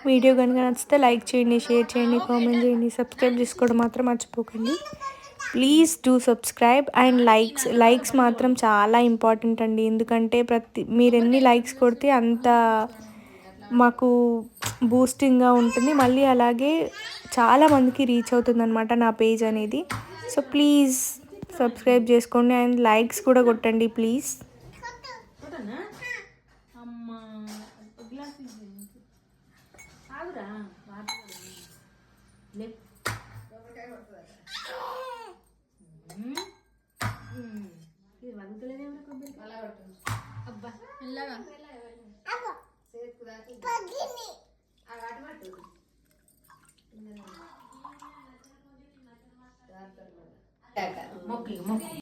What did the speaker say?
Video కనుక నచ్చితే like చేయండి, షేర్ చేయండి, కామెంట్ చేయండి, సబ్స్క్రైబ్ చేసుకోవడం మాత్రం మర్చిపోకండి. Please do subscribe and likes మాత్రం చాలా ఇంపార్టెంట్ అండి. ఎందుకంటే మీరు ఎన్ని లైక్స్ కొడితే అంత మాకు బూస్టింగ్గా ఉంటుంది. మళ్ళీ అలాగే చాలామందికి రీచ్ అవుతుంది అనమాట నా పేజ్ అనేది. సో ప్లీజ్ సబ్స్క్రైబ్ చేసుకోండి అండ్ లైక్స్ కూడా కొట్టండి ప్లీజ్. మొక్కి